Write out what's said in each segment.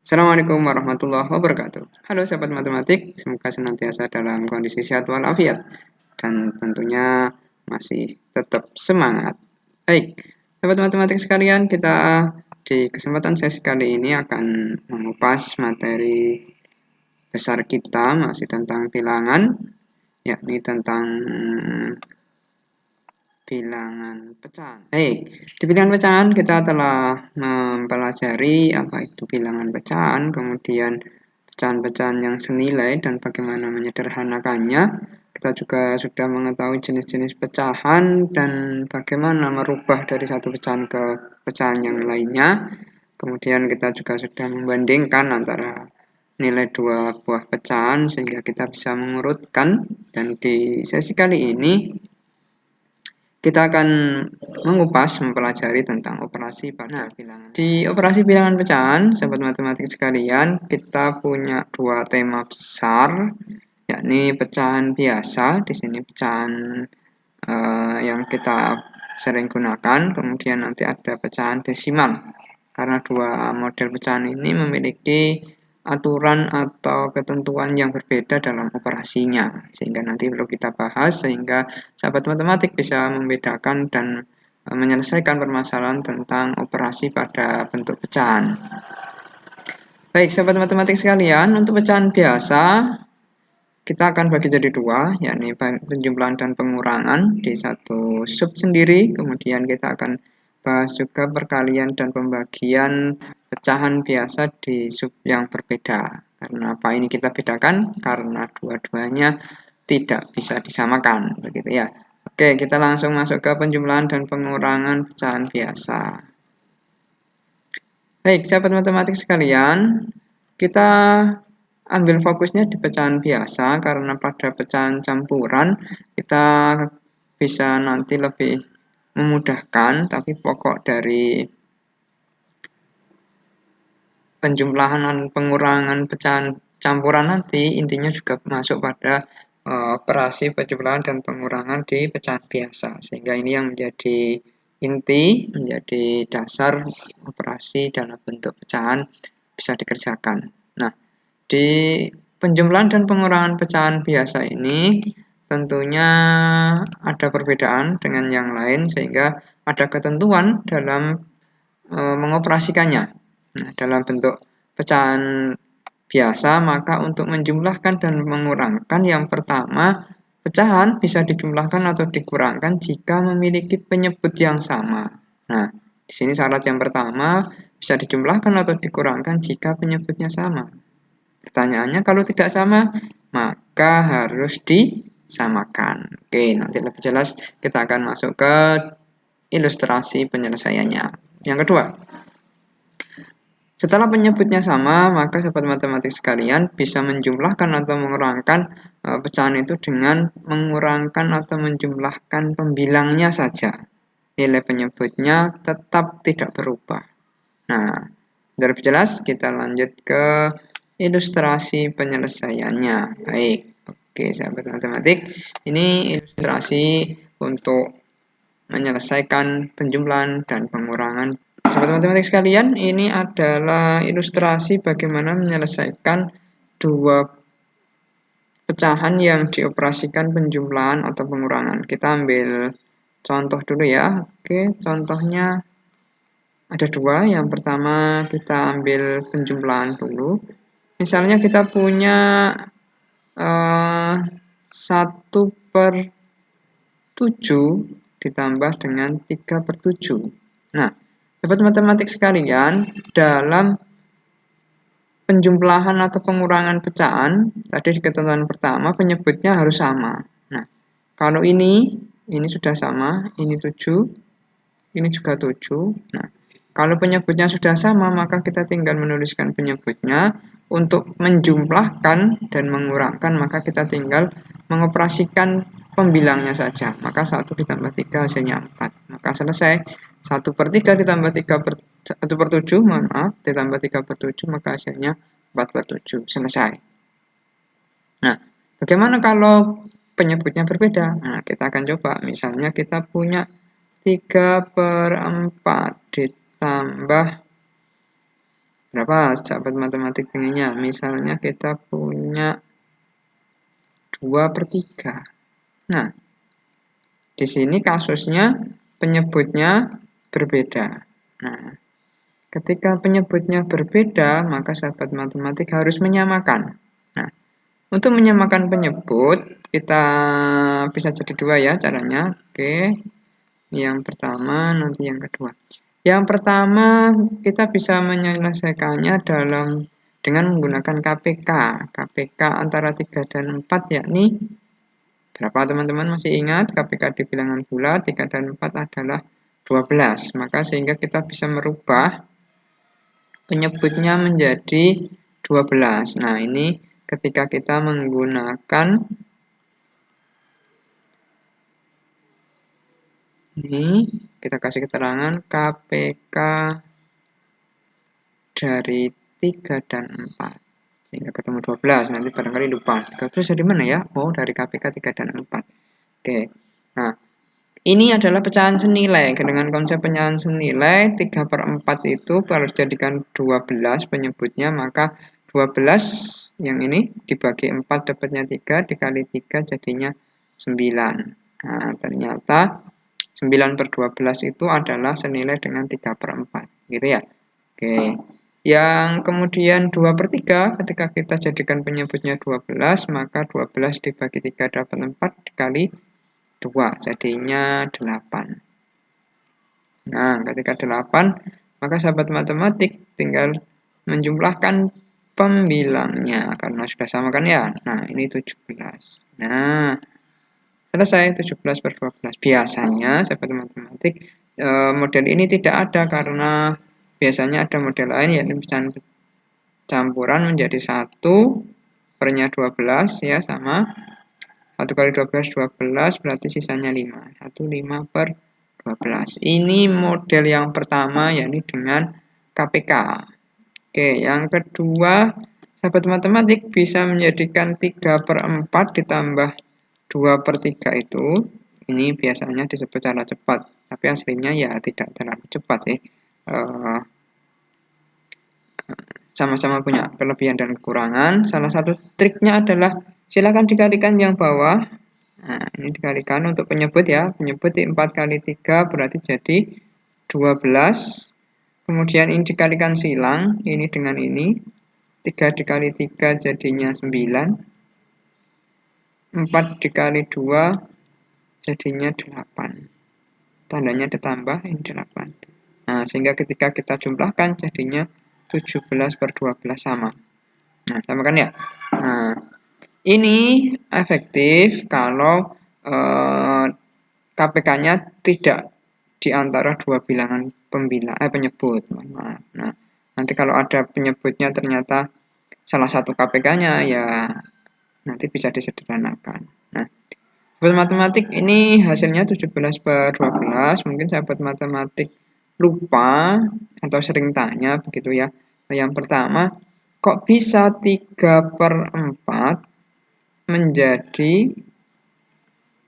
Assalamualaikum warahmatullahi wabarakatuh. Halo sahabat matematik, semoga senantiasa dalam kondisi sehat walafiat dan tentunya masih tetap semangat. Baik, sahabat matematik sekalian, kita di kesempatan sesi kali ini akan mengupas materi besar kita masih tentang bilangan, yakni tentang bilangan pecahan. Baik, di bilangan pecahan kita telah mempelajari apa itu bilangan pecahan, kemudian pecahan-pecahan yang senilai dan bagaimana menyederhanakannya. Kita juga sudah mengetahui jenis-jenis pecahan dan bagaimana merubah dari satu pecahan ke pecahan yang lainnya. Kemudian kita juga sudah membandingkan antara nilai dua buah pecahan sehingga kita bisa mengurutkan. Dan di sesi kali ini kita akan mempelajari tentang operasi pada bilangan. Di operasi bilangan pecahan, sahabat matematik sekalian, kita punya dua tema besar, yakni pecahan biasa. Di sini pecahan yang kita sering gunakan, kemudian nanti ada pecahan desimal. Karena dua model pecahan ini memiliki aturan atau ketentuan yang berbeda dalam operasinya, sehingga nanti perlu kita bahas sehingga sahabat matematik bisa membedakan dan menyelesaikan permasalahan tentang operasi pada bentuk pecahan. Baik, sahabat matematik sekalian, untuk pecahan biasa kita akan bagi jadi dua, yakni penjumlahan dan pengurangan di satu sub sendiri. Kemudian kita akan bahas juga perkalian dan pembagian pecahan biasa di sub yang berbeda. Karena apa ini kita bedakan? Karena dua-duanya tidak bisa disamakan, begitu ya. Oke, kita langsung masuk ke penjumlahan dan pengurangan pecahan biasa. Baik, sahabat matematik sekalian, kita ambil fokusnya di pecahan biasa karena pada pecahan campuran kita bisa nanti lebih memudahkan, tapi pokok dari penjumlahan dan pengurangan pecahan campuran nanti intinya juga masuk pada operasi penjumlahan dan pengurangan di pecahan biasa, sehingga ini yang menjadi inti, menjadi dasar operasi dalam bentuk pecahan bisa dikerjakan. Nah, di penjumlahan dan pengurangan pecahan biasa ini tentunya ada perbedaan dengan yang lain sehingga ada ketentuan dalam mengoperasikannya. Nah, dalam bentuk pecahan biasa, maka untuk menjumlahkan dan mengurangkan yang pertama, pecahan bisa dijumlahkan atau dikurangkan jika memiliki penyebut yang sama. Nah, di sini syarat yang pertama bisa dijumlahkan atau dikurangkan jika penyebutnya sama. Pertanyaannya, kalau tidak sama, maka harus disamakan. Oke, nanti lebih jelas kita akan masuk ke ilustrasi penyelesaiannya. Yang kedua, setelah penyebutnya sama, maka sahabat matematik sekalian bisa menjumlahkan atau mengurangkan pecahan itu dengan mengurangkan atau menjumlahkan pembilangnya saja. Nilai penyebutnya tetap tidak berubah. Nah, lebih jelas kita lanjut ke ilustrasi penyelesaiannya. Baik, oke sahabat matematik, ini ilustrasi untuk menyelesaikan penjumlahan dan pengurangan. Sahabat matematik sekalian, ini adalah ilustrasi bagaimana menyelesaikan dua pecahan yang dioperasikan penjumlahan atau pengurangan. Kita ambil contoh dulu ya. Oke, contohnya ada dua. Yang pertama kita ambil penjumlahan dulu. Misalnya kita punya 1/7 ditambah dengan 3/7. Nah, sahabat matematik sekalian, dalam penjumlahan atau pengurangan pecahan, tadi di ketentuan pertama penyebutnya harus sama. Nah, kalau ini sudah sama, ini 7, ini juga 7. Nah, kalau penyebutnya sudah sama, maka kita tinggal menuliskan penyebutnya. Untuk menjumlahkan dan mengurangkan, maka kita tinggal mengoperasikan pembilangnya saja. Maka 1 ditambah 3 hasilnya 4. Maka selesai. 1/3 ditambah 1/7, ditambah 3/7, maka hasilnya 4/7. Selesai. Nah, bagaimana kalau penyebutnya berbeda? Nah, kita akan coba. Misalnya kita punya 3/4 ditambah Berapa sahabat matematik pengennya? Misalnya kita punya 2/3. Nah, di sini kasusnya penyebutnya berbeda. Nah, ketika penyebutnya berbeda, maka sahabat matematik harus menyamakan. Nah, untuk menyamakan penyebut, kita bisa jadi dua ya caranya. Oke, yang pertama, nanti yang kedua. Yang pertama, kita bisa menyelesaikannya dengan menggunakan KPK. KPK antara 3 dan 4, yakni berapa teman-teman masih ingat? KPK di bilangan bulat 3 dan 4 adalah 12. Maka sehingga kita bisa merubah penyebutnya menjadi 12. Nah, ini ketika kita menggunakan ini, kita kasih keterangan KPK dari 3 dan 4. Sehingga ketemu 12. Nanti barangkali lupa. 13 dari mana ya? Oh, dari KPK 3 dan 4. Oke. Nah, ini adalah pecahan senilai. Dengan konsep pecahan senilai, 3/4 itu kalau dijadikan 12 penyebutnya, maka 12 yang ini dibagi 4 dapatnya 3, dikali 3 jadinya 9. Nah, ternyata 9/12 itu adalah senilai dengan 3/4. Gitu ya. Oke. Yang kemudian 2/3, ketika kita jadikan penyebutnya 12, maka 12 dibagi 3 dapat 4, dikali 2 jadinya 8. Nah, ketika 8, maka sahabat matematik tinggal menjumlahkan pembilangnya karena sudah sama kan ya. Nah, ini 17. Nah, selesai 17/12. Biasanya sahabat matematik model ini tidak ada karena biasanya ada model lain yakni pecahan campuran menjadi 1/nya 12 ya, sama 1 kali 12 12 berarti sisanya 5. 5/12. Ini model yang pertama, yakni dengan KPK. Oke, yang kedua, sahabat matematik bisa menjadikan 3/4 ditambah 2/3 itu. Ini biasanya disebut cara cepat, tapi aslinya ya tidak terlalu cepat sih. Sama-sama punya kelebihan dan kekurangan. Salah satu triknya adalah silakan dikalikan yang bawah. Nah, ini dikalikan untuk penyebut ya. Penyebut 4 kali 3 berarti jadi 12. Kemudian ini dikalikan silang, ini dengan ini. 3 dikali 3 jadinya 9. 4 dikali 2 jadinya 8. Tandanya ditambah, ini 8. Nah, sehingga ketika kita jumlahkan jadinya 17/12 sama. Nah, sama kan ya? Nah, ini efektif kalau KPK-nya tidak di antara dua bilangan penyebut. Nah, nanti kalau ada penyebutnya ternyata salah satu KPK-nya, ya nanti bisa disederhanakan. Nah, sahabat matematik ini hasilnya 17/12. Mungkin sahabat matematik lupa atau sering tanya begitu ya. Yang pertama, kok bisa 3/4 menjadi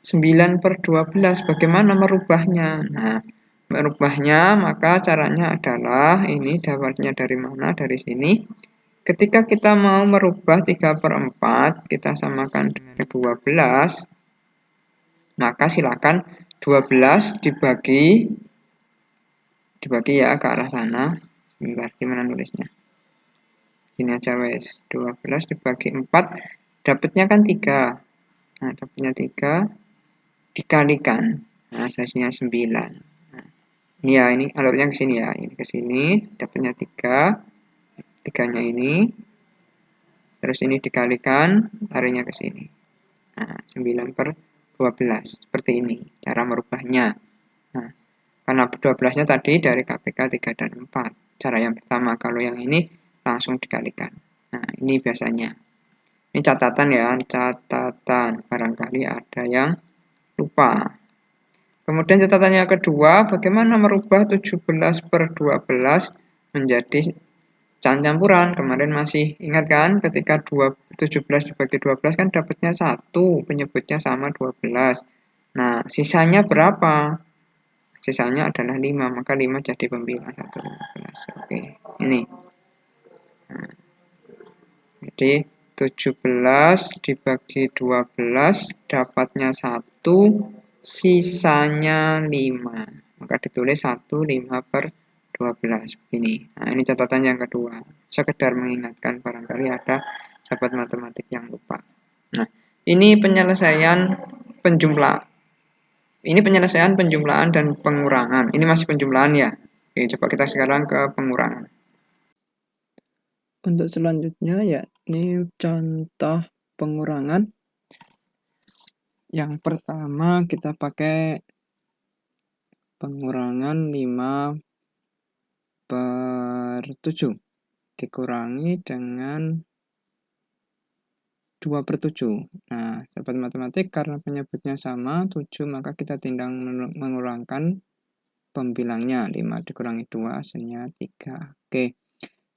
9/12? Bagaimana merubahnya? Nah, merubahnya maka caranya adalah ini dapatnya dari mana? Dari sini. Ketika kita mau merubah 3/4, kita samakan dengan 12, maka silakan 12 dibagi ya ke arah sana. Sebentar, gimana nulisnya? Ini aja wes. 12 dibagi 4 dapatnya kan 3. Nah, dapatnya 3 dikalikan. Nah, hasilnya 9. Nah, ini ya, ini alurnya ke sini ya. Ini ke sini dapatnya 3. 3-nya ini. Terus ini dikalikan, larinya ke sini. Nah, 9/12. Seperti ini cara merubahnya. Nah, karena 12-nya tadi dari KPK 3 dan 4. Cara yang pertama, kalau yang ini langsung dikalikan. Nah, ini biasanya. Ini catatan ya, catatan. Barangkali ada yang lupa. Kemudian catatan yang kedua, bagaimana merubah 17/12 menjadi pecahan campuran. Kemarin masih ingat kan, ketika 17 dibagi 12 kan dapatnya 1, penyebutnya sama 12. Nah, sisanya berapa? Sisanya adalah 5, maka 5 jadi pembilang 1/15. Oke, ini. Jadi 17 dibagi 12 dapatnya 1, sisanya 5. Maka ditulis 1, 5 per 12. Begini. Nah, ini catatan yang kedua. Sekedar mengingatkan barangkali ada sahabat matematik yang lupa. Nah, ini penyelesaian penjumlah. Ini penyelesaian penjumlahan dan pengurangan. Ini masih penjumlahan ya. Oke, coba kita sekarang ke pengurangan. Untuk selanjutnya ya, ini contoh pengurangan. Yang pertama kita pakai pengurangan 5 per 7 dikurangi dengan 2 per 7. Nah, sahabat matematik karena penyebutnya sama, 7, maka kita tinggal mengurangkan pembilangnya. 5 dikurangi 2, hasilnya 3. Oke.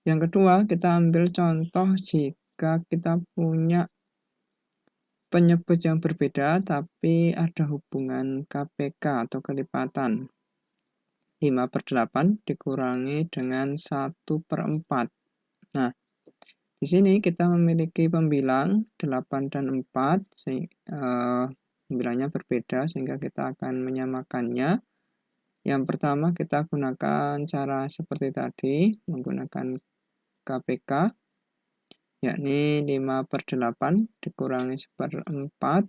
Yang kedua, kita ambil contoh jika kita punya penyebut yang berbeda, tapi ada hubungan KPK atau kelipatan. 5 per 8 dikurangi dengan 1 per 4. Nah, di sini kita memiliki pembilang 8 dan 4, pembilangnya berbeda sehingga kita akan menyamakannya. Yang pertama kita gunakan cara seperti tadi, menggunakan KPK, yakni 5 per 8 dikurangi 1/4.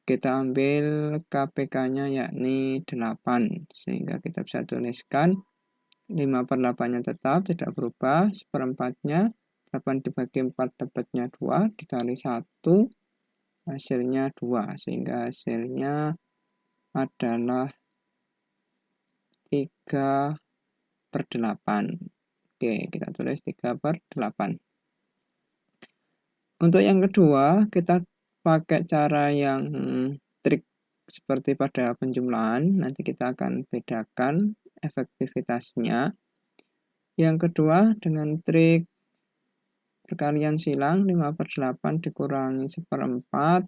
Kita ambil KPK-nya yakni 8, sehingga kita bisa tuliskan 5 per 8-nya tetap tidak berubah, 1/4-nya 8 dibagi 4 dapatnya 2, dikali 1, hasilnya 2, sehingga hasilnya adalah 3 per 8. Oke, kita tulis 3 per 8. Untuk yang kedua, kita pakai cara yang trik seperti pada penjumlahan. Nanti kita akan bedakan efektivitasnya. Yang kedua, dengan trik perkalian silang 5 per 8 dikurangi 1/4.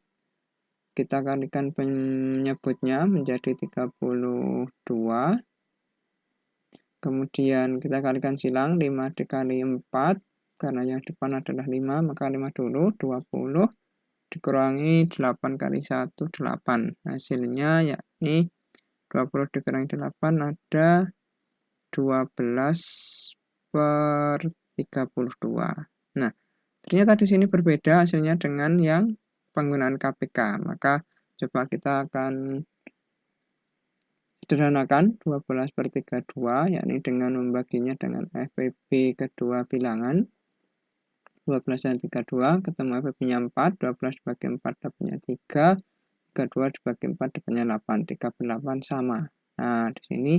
Kita kalikan penyebutnya menjadi 32. Kemudian kita kalikan silang 5 dikali 4. Karena yang depan adalah 5, maka 5 dulu, 20. Dikurangi 8 kali 1, 8. Hasilnya yakni 20 dikurangi 8 ada 12 per 32. Nah, ternyata di sini berbeda hasilnya dengan yang penggunaan KPK. Maka coba kita akan sederhanakan 12 per 32, yakni dengan membaginya dengan FEB kedua bilangan. 12 dan 32, ketemu FEB-nya 4, 12 dibagi 4 dapatnya 3, 32 dibagi 4 dapatnya 8, 3 per 8 sama. Nah, di sini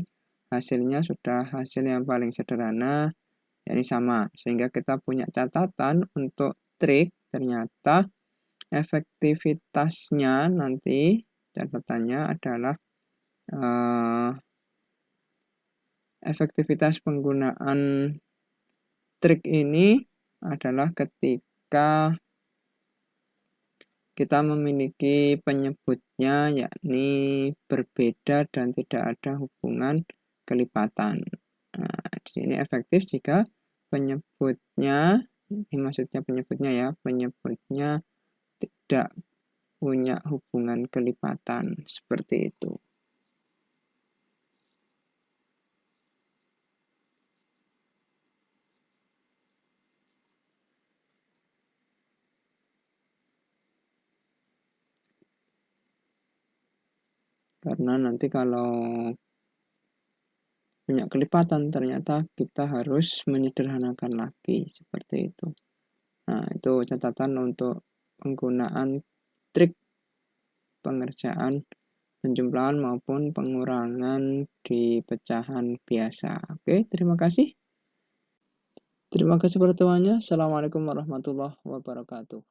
hasilnya sudah hasil yang paling sederhana, yakni sama. Sehingga kita punya catatan untuk trik, ternyata efektivitasnya nanti, catatannya adalah efektivitas penggunaan trik ini adalah ketika kita memiliki penyebutnya yakni berbeda dan tidak ada hubungan kelipatan. Nah, di sini efektif jika penyebutnya, ini maksudnya penyebutnya ya, penyebutnya tidak punya hubungan kelipatan, seperti itu. Karena nanti kalau punya kelipatan ternyata kita harus menyederhanakan lagi, seperti itu. Nah, itu catatan untuk penggunaan trik pengerjaan penjumlahan maupun pengurangan di pecahan biasa. Oke, terima kasih. Terima kasih pertemuannya. Assalamualaikum warahmatullahi wabarakatuh.